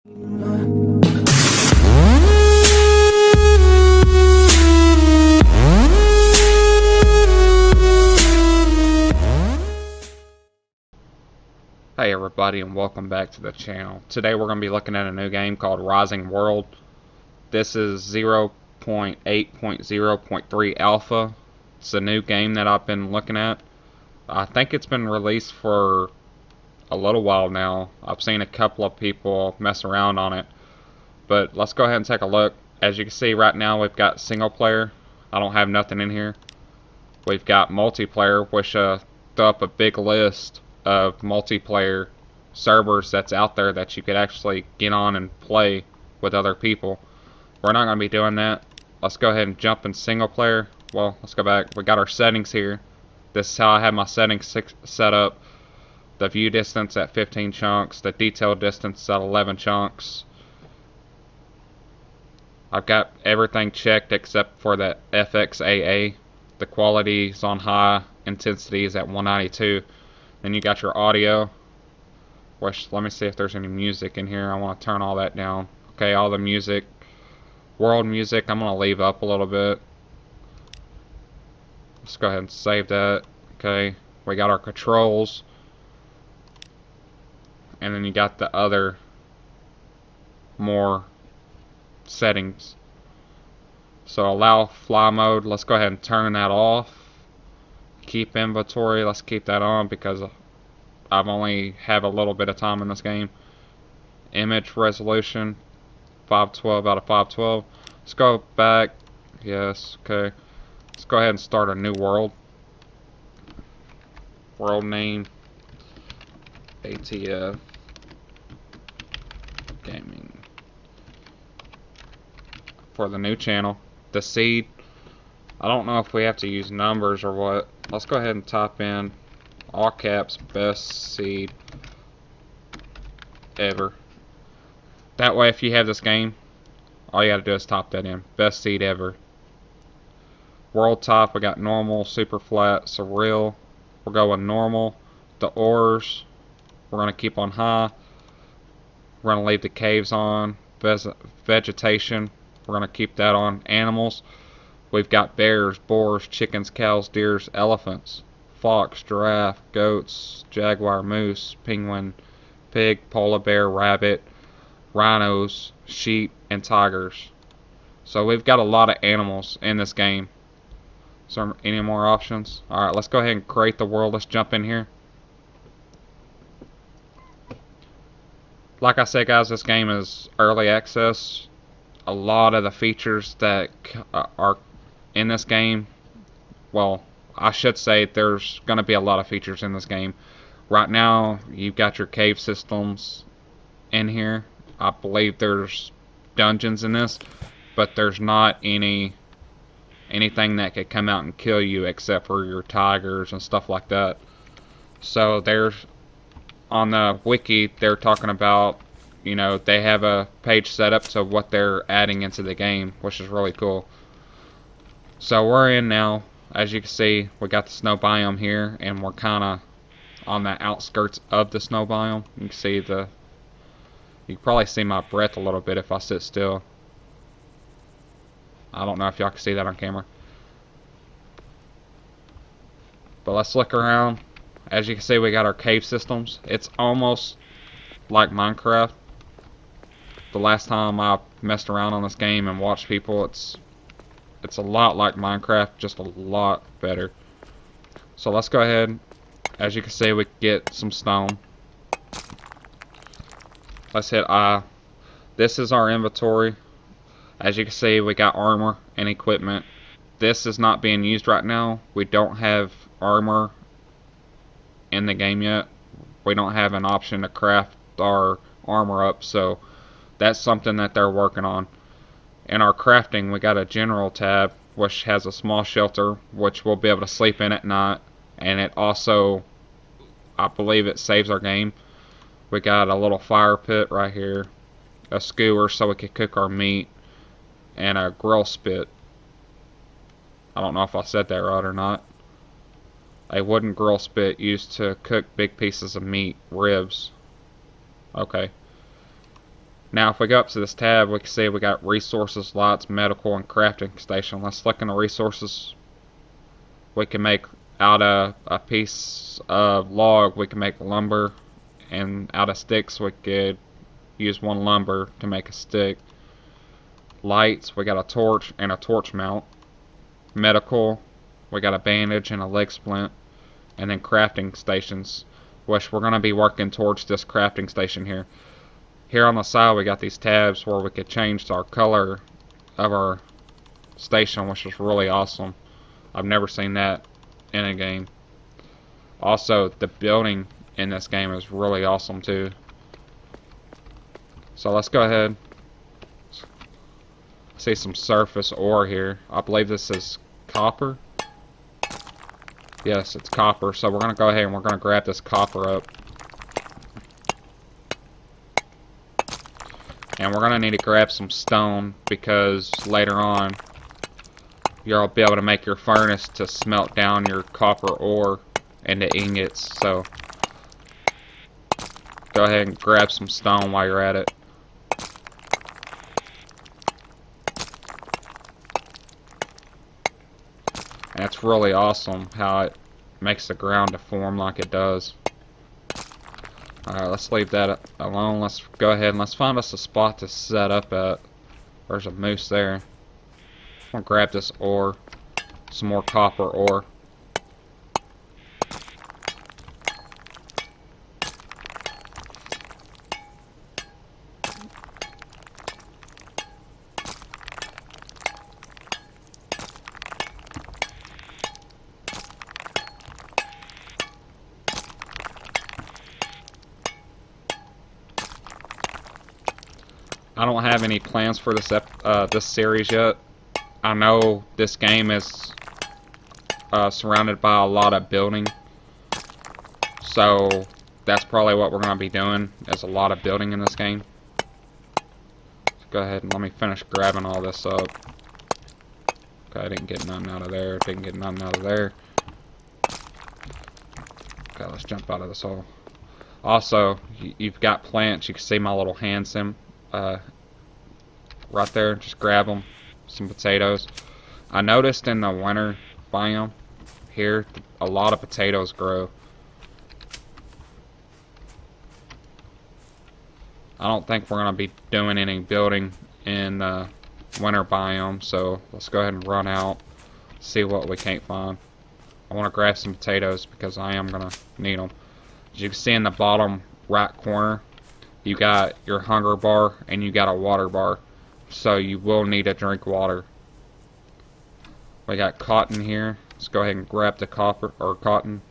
Hey everybody, and welcome back to the channel. Today we're going to be looking at a new game called Rising World. This is 0.8.0.3 alpha. It's a new game that I've been looking at. I think it's been released for a little while now. I've seen a couple of people mess around on it. But let's go ahead and take a look. As you can see right now, we've got single player. I don't have nothing in here. We've got multiplayer, which threw up a big list of multiplayer servers that's out there that you could actually get on and play with other people. We're not going to be doing that. Let's go ahead and jump in single player. Well, let's go back. We got our settings here. This is how I have my settings set up. The view distance at 15 chunks, the detail distance at 11 chunks. I've got everything checked except for the FXAA. The quality is on high, intensity is at 192. Then you got your audio, which, let me see if there's any music in here. I want to turn all that down. Okay, all the music. World music, I'm going to leave up a little bit. Let's go ahead and save that. Okay, we got our controls. And then you got the other more settings. So allow fly mode, let's go ahead and turn that off. Keep inventory, let's keep that on because I've only have a little bit of time in this game. Image resolution 512 out of 512. Let's go back. Yes, okay. Let's go ahead and start a new world. World name ATF Gaming. For the new channel. The seed, I don't know if we have to use numbers or what. Let's go ahead and type in all caps best seed ever. That way if you have this game, all you gotta do is type that in. Best seed ever. World type, we got normal, super flat, surreal. We're going normal. The ores, we're gonna keep on high. We're gonna leave the caves on. Vegetation, we're gonna keep that on. Animals, we've got bears, boars, chickens, cows, deers, elephants, fox, giraffe, goats, jaguar, moose, penguin, pig, polar bear, rabbit, rhinos, sheep, and tigers. So we've got a lot of animals in this game. So any more options? Alright, let's go ahead and create the world. Let's jump in here. Like I said, guys, this game is early access. A lot of the features that are in this game, well, I should say there's going to be a lot of features in this game. Right now, you've got your cave systems in here. I believe there's dungeons in this, but there's not anything that could come out and kill you except for your tigers and stuff like that. So there's, on the wiki, they're talking about, you know, they have a page set up to what they're adding into the game, which is really cool. So we're in now. As you can see, we got the snow biome here, and we're kind of on the outskirts of the snow biome. You can see you can probably see my breath a little bit if I sit still. I don't know if y'all can see that on camera. But let's look around. As you can see, we got our cave systems. It's almost like Minecraft. The last time I messed around on this game and watched people, it's a lot like Minecraft, just a lot better. So let's go ahead. As you can see, we get some stone. Let's hit I. This is our inventory. As you can see, we got armor and equipment. This is not being used right now. We don't have armor in the game yet. We don't have an option to craft our armor up, so that's something that they're working on. In our crafting, we got a general tab which has a small shelter which we'll be able to sleep in at night, and it also, I believe, it saves our game. We got a little fire pit right here, a skewer so we can cook our meat, and a grill spit. I don't know if I said that right or not. A wooden grill spit used to cook big pieces of meat, ribs. Okay. Now if we go up to this tab, we can see we got resources, lots, medical, and crafting station. Let's look in the resources. We can make out of a piece of log, we can make lumber, and out of sticks we could use one lumber to make a stick. Lights, we got a torch and a torch mount. Medical, we got a bandage and a leg splint. And then crafting stations, which we're going to be working towards this crafting station here. Here on the side we got these tabs where we could change our color of our station, which is really awesome. I've never seen that in a game. Also, the building in this game is really awesome too. So let's go ahead. See some surface ore here. I believe this is copper. Yes, it's copper. So we're going to go ahead and we're going to grab this copper up. And we're going to need to grab some stone because later on you'll be able to make your furnace to smelt down your copper ore into ingots. So go ahead and grab some stone while you're at it. And it's really awesome how it makes the ground to form like it does. Alright, let's leave that alone. Let's go ahead and let's find us a spot to set up at. There's a moose there. I'm gonna grab this ore, some more copper ore. I don't have any plans for this series yet. I know this game is surrounded by a lot of building, so that's probably what we're going to be doing, is a lot of building in this game. So go ahead and let me finish grabbing all this up. Okay, I didn't get none out of there, didn't get none out of there. Okay, let's jump out of this hole. Also, you've got plants. You can see my little hand sim right there. Just grab them. Some potatoes. I noticed in the winter biome here, a lot of potatoes grow. I don't think we're going to be doing any building in the winter biome, so let's go ahead and run out, see what we can't find. I want to grab some potatoes because I am going to need them. As you can see in the bottom right corner, you got your hunger bar and you got a water bar, so you will need to drink water. We got cotton here. Let's go ahead and grab the cotton.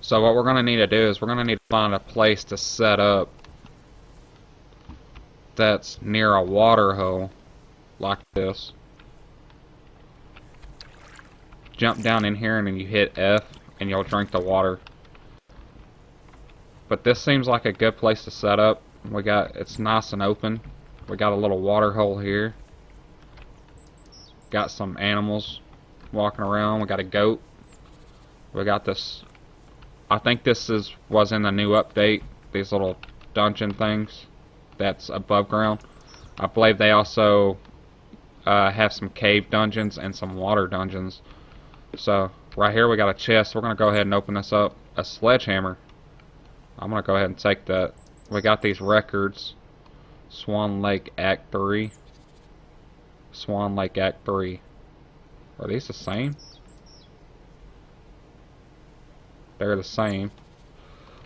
So what we're going to need to do is we're going to need to find a place to set up that's near a water hole like this. Jump down in here and then you hit F and you'll drink the water. But this seems like a good place to set up. It's nice and open. We got a little water hole here. Got some animals walking around. We got a goat. We got this. I think this was in the new update. These little dungeon things that's above ground. I believe they also have some cave dungeons and some water dungeons. So right here we got a chest. We're gonna go ahead and open this up. A sledgehammer. I'm gonna go ahead and take that. We got these records. Swan Lake Act 3. Swan Lake Act 3. Are these the same? They're the same.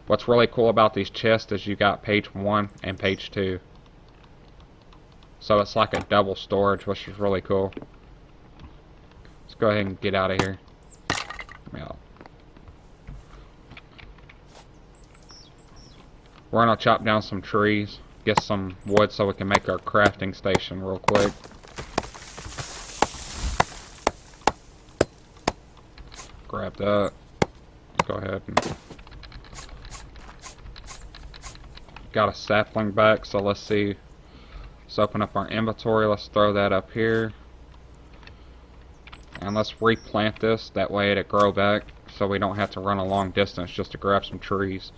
What's really cool about these chests is you got page 1 and page 2. So it's like a double storage, which is really cool. Let's go ahead and get out of here. Yeah. We're gonna chop down some trees, get some wood so we can make our crafting station real quick. Grab that. Go ahead and got a sapling back, so let's see. Let's open up our inventory. Let's throw that up here. And let's replant this, that way it'll grow back so we don't have to run a long distance just to grab some trees.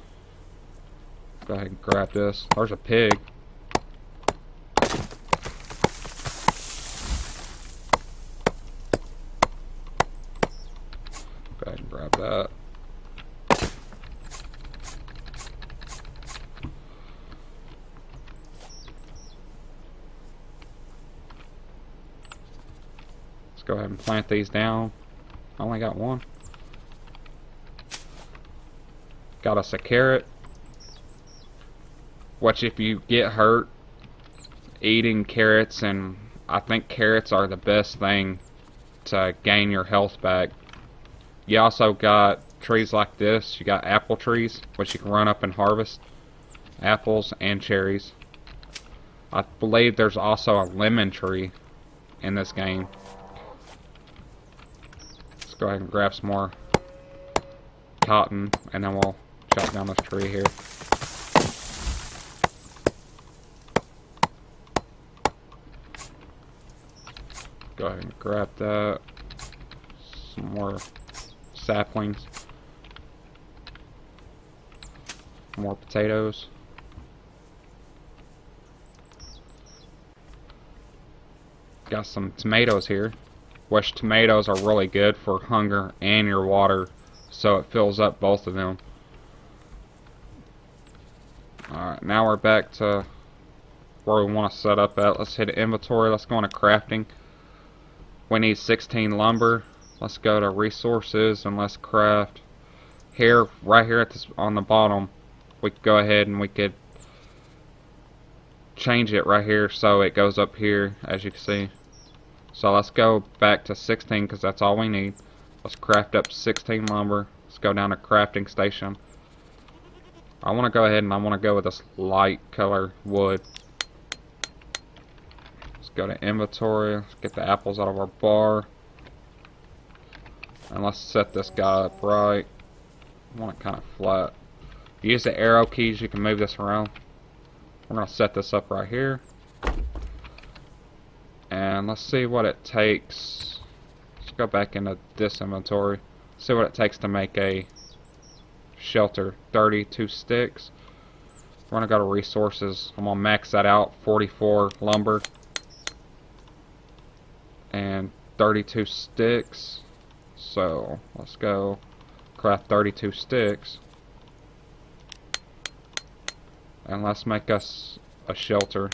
Go ahead and grab this. There's a pig. Go ahead and grab that. Let's go ahead and plant these down. I only got one. Got us a carrot. Which, if you get hurt eating carrots, and I think carrots are the best thing to gain your health back. You also got trees like this. You got apple trees, which you can run up and harvest apples and cherries. I believe there's also a lemon tree in this game. Let's go ahead and grab some more cotton, and then we'll chop down this tree here. Go ahead and grab that. Some more saplings. More potatoes. Got some tomatoes here, which tomatoes are really good for hunger and your water, so it fills up both of them. Alright, now we're back to where we want to set up at. Let's hit inventory. Let's go into crafting. We need 16 lumber. Let's go to resources and let's craft. Here, right here at this, on the bottom, we could go ahead and we could change it right here so it goes up here, as you can see. So let's go back to 16 because that's all we need. Let's craft up 16 lumber. Let's go down to crafting station. I want to go ahead and I want to go with this light color wood. Let's go to inventory. Let's get the apples out of our bar. And let's set this guy up right. I want it kind of flat. Use the arrow keys, you can move this around. We're going to set this up right here. And let's see what it takes. Let's go back into this inventory. See what it takes to make a shelter. 32 sticks. We're going to go to resources. I'm going to max that out. 44 lumber. And 32 sticks. So let's go craft 32 sticks. And let's make us a shelter.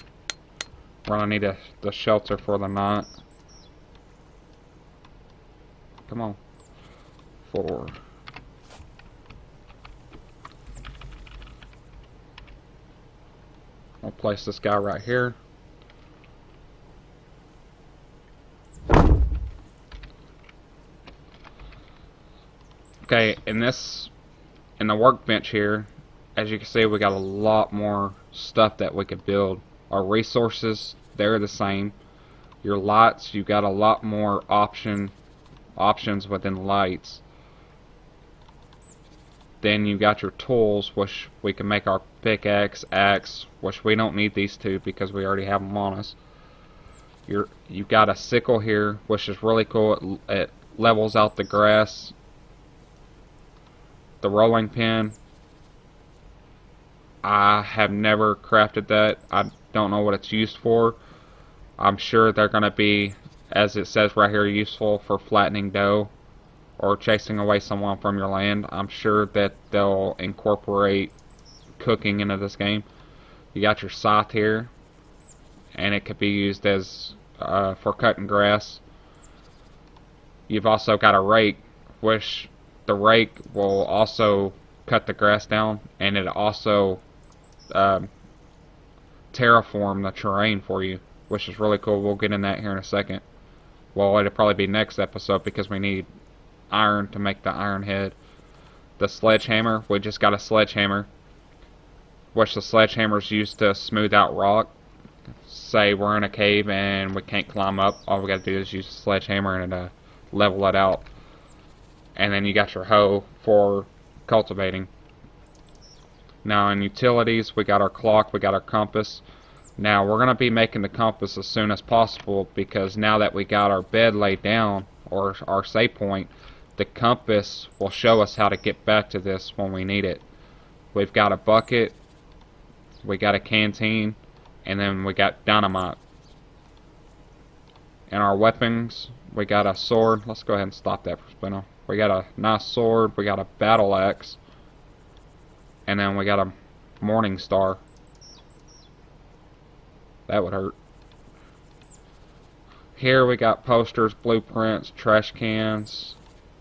We're gonna need the shelter for the night. Come on. 4. I'll place this guy right here. Okay, in the workbench here, as you can see, we got a lot more stuff that we could build. Our resources, they're the same. Your lights, you got a lot more options within lights. Then you got your tools, which we can make our pickaxe, axe, which we don't need these two because we already have them on us. You got a sickle here, which is really cool. It levels out the grass. The rolling pin, I have never crafted that. I don't know what it's used for. I'm sure they're going to be, as it says right here, useful for flattening dough or chasing away someone from your land. I'm sure that they'll incorporate cooking into this game. You got your scythe here, and it could be used as for cutting grass. You've also got a rake, which the rake will also cut the grass down, and it also terraform the terrain for you, which is really cool. We'll get in that here in a second. Well, it'll probably be next episode because we need iron to make the iron head. The sledgehammer, we just got a sledgehammer, which the sledgehammer is used to smooth out rock. Say we're in a cave and we can't climb up, all we got to do is use a sledgehammer and level it out. And then you got your hoe for cultivating. Now in utilities, we got our clock, we got our compass. Now we're going to be making the compass as soon as possible because now that we got our bed laid down, or our save point, the compass will show us how to get back to this when we need it. We've got a bucket, we got a canteen, and then we got dynamite. And our weapons, we got a sword. Let's go ahead and stop that for spinning. We got a nice sword, we got a battle axe, and then we got a morning star. That would hurt. Here we got posters, blueprints, trash cans.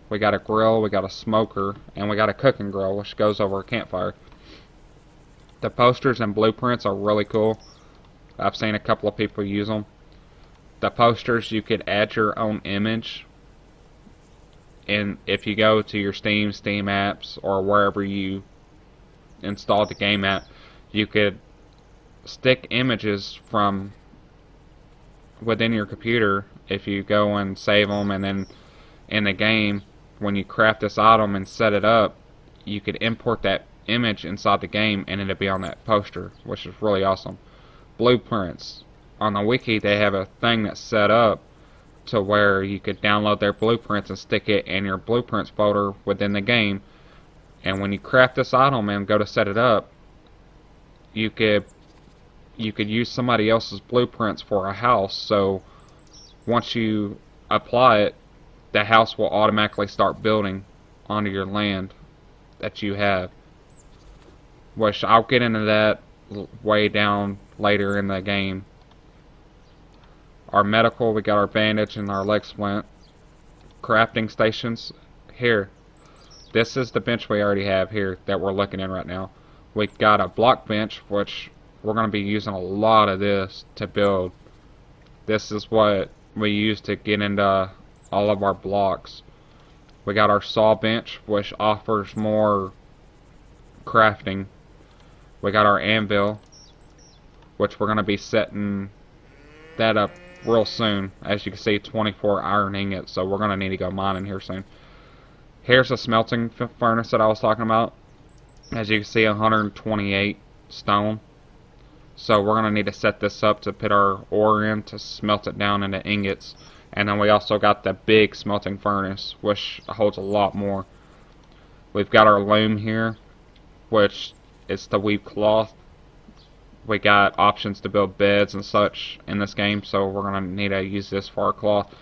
We got a grill, we got a smoker, and we got a cooking grill, which goes over a campfire. The posters and blueprints are really cool. I've seen a couple of people use them. The posters, you could add your own image. And if you go to your Steam apps, or wherever you installed the game at, you could stick images from within your computer. If you go and save them, and then in the game, when you craft this item and set it up, you could import that image inside the game and it'll be on that poster, which is really awesome. Blueprints. On the wiki, they have a thing that's set up to where you could download their blueprints and stick it in your blueprints folder within the game. And when you craft this item and go to set it up, you could use somebody else's blueprints for a house. So once you apply it, the house will automatically start building onto your land that you have. Which I'll get into that way down later in the game. Our medical, we got our bandage and our leg splint. Crafting stations. Here, this is the bench we already have here that we're looking in right now. We've got a block bench, which we're going to be using a lot of this to build. This is what we use to get into all of our blocks. We got our saw bench, which offers more crafting. We got our anvil, which we're going to be setting that up real soon. As you can see, 24 iron ingots, so we're going to need to go mining here soon. Here's a smelting furnace that I was talking about. As you can see, 128 stone. So we're going to need to set this up to put our ore in to smelt it down into ingots. And then we also got the big smelting furnace, which holds a lot more. We've got our loom here, which is to weave cloth. We got options to build beds and such in this game, so we're going to need to use this for our cloth.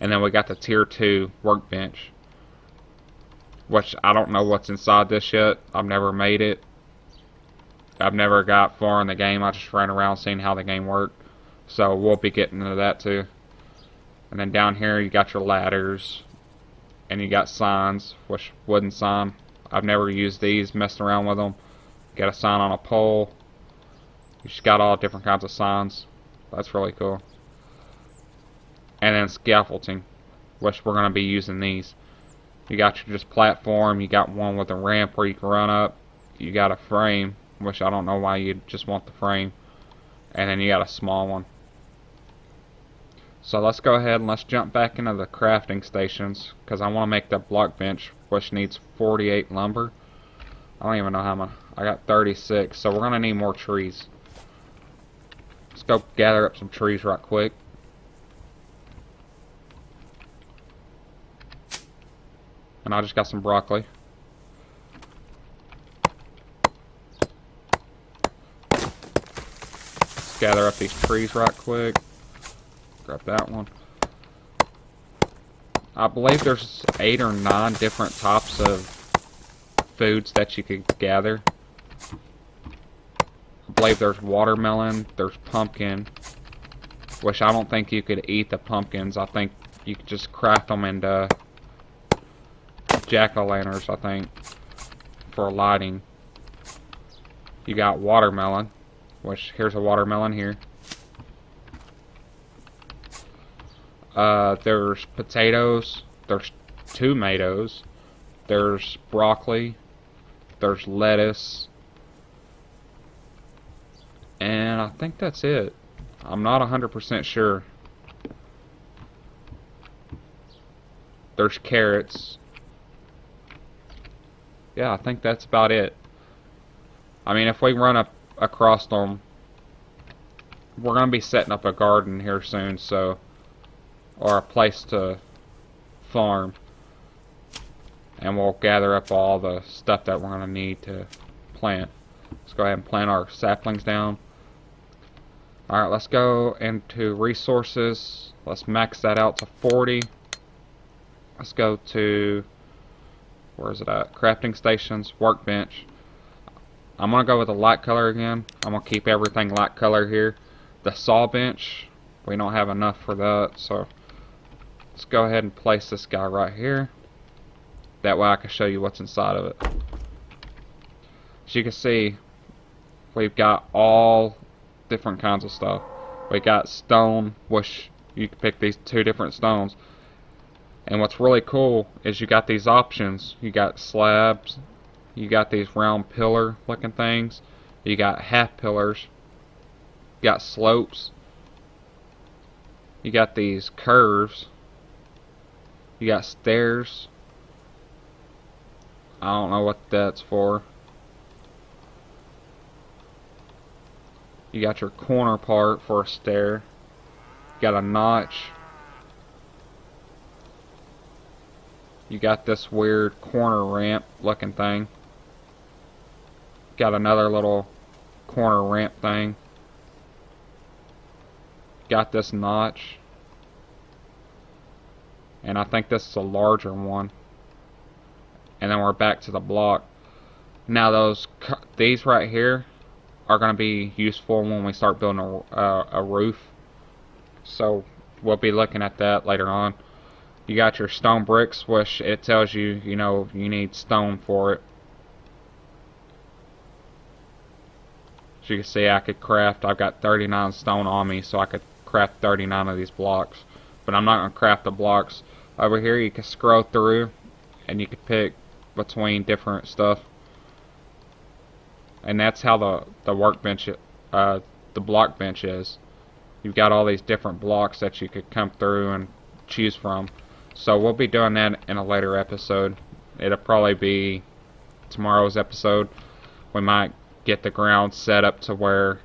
And then we got the tier 2 workbench, which I don't know what's inside this yet. I've never made it. I've never got far in the game. I just ran around seeing how the game worked. So we'll be getting into that too. And then down here you got your ladders. And you got signs, which wooden sign. I've never used these, messed around with them. Got a sign on a pole. You just got all different kinds of signs. That's really cool. And then scaffolding, which we're going to be using these. You got your just platform. You got one with a ramp where you can run up. You got a frame, which I don't know why you just want the frame. And then you got a small one. So let's go ahead and let's jump back into the crafting stations, because I want to make the block bench, which needs 48 lumber. I don't even know how much. I got 36, so we're going to need more trees. Let's go gather up some trees right quick. And I just got some broccoli. Let's gather up these trees right quick. Grab that one. I believe there's 8 or 9 different types of foods that you could gather. I believe there's watermelon, there's pumpkin, which I don't think you could eat the pumpkins. I think you could just craft them into jack-o'-lanterns, I think, for lighting. You got watermelon, which here's a watermelon here. There's potatoes, there's tomatoes, there's broccoli, there's lettuce, and I think that's it. I'm not 100% sure. There's carrots. Yeah, I think that's about it. I mean, if we run up across them, we're going to be setting up a garden here soon, so, or a place to farm, and we'll gather up all the stuff that we're going to need to plant. Let's go ahead and plant our saplings down. Alright, let's go into resources. Let's max that out to 40. Let's go to, where is it at? Crafting stations, workbench. I'm going to go with a light color again. I'm going to keep everything light color here. The saw bench, we don't have enough for that, so let's go ahead and place this guy right here. That way I can show you what's inside of it. As you can see, we've got all different kinds of stuff. We got stone, which you can pick these 2 different stones. And what's really cool is you got these options. You got slabs, you got these round pillar looking things, you got half pillars, you got slopes, you got these curves, you got stairs. I don't know what that's for. You got your corner part for a stair. You got a notch. You got this weird corner ramp looking thing. Got another little corner ramp thing. Got this notch. And I think this is a larger one. And then we're back to the block. Now these right here are going to be useful when we start building a roof. So we'll be looking at that later on. You got your stone bricks, which it tells you, you know, you need stone for it. As you can see, I could craft, I've got 39 stone on me, so I could craft 39 of these blocks. But I'm not going to craft the blocks. Over here you can scroll through and you can pick between different stuff. And that's how the workbench, the block bench is. You've got all these different blocks that you could come through and choose from. So we'll be doing that in a later episode. It'll probably be tomorrow's episode. We might get the ground set up to where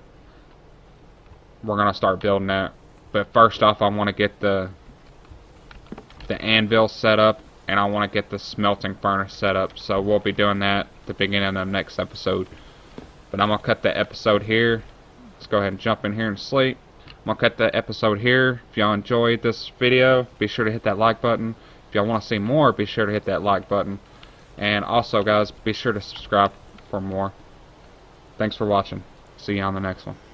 we're going to start building that. But first off, I want to get the anvil set up, and I want to get the smelting furnace set up. So we'll be doing that at the beginning of the next episode. But I'm going to cut the episode here. Let's go ahead and jump in here and sleep. I'm going to cut the episode here. If y'all enjoyed this video, be sure to hit that like button. If y'all want to see more, be sure to hit that like button. And also, guys, be sure to subscribe for more. Thanks for watching. See you on the next one.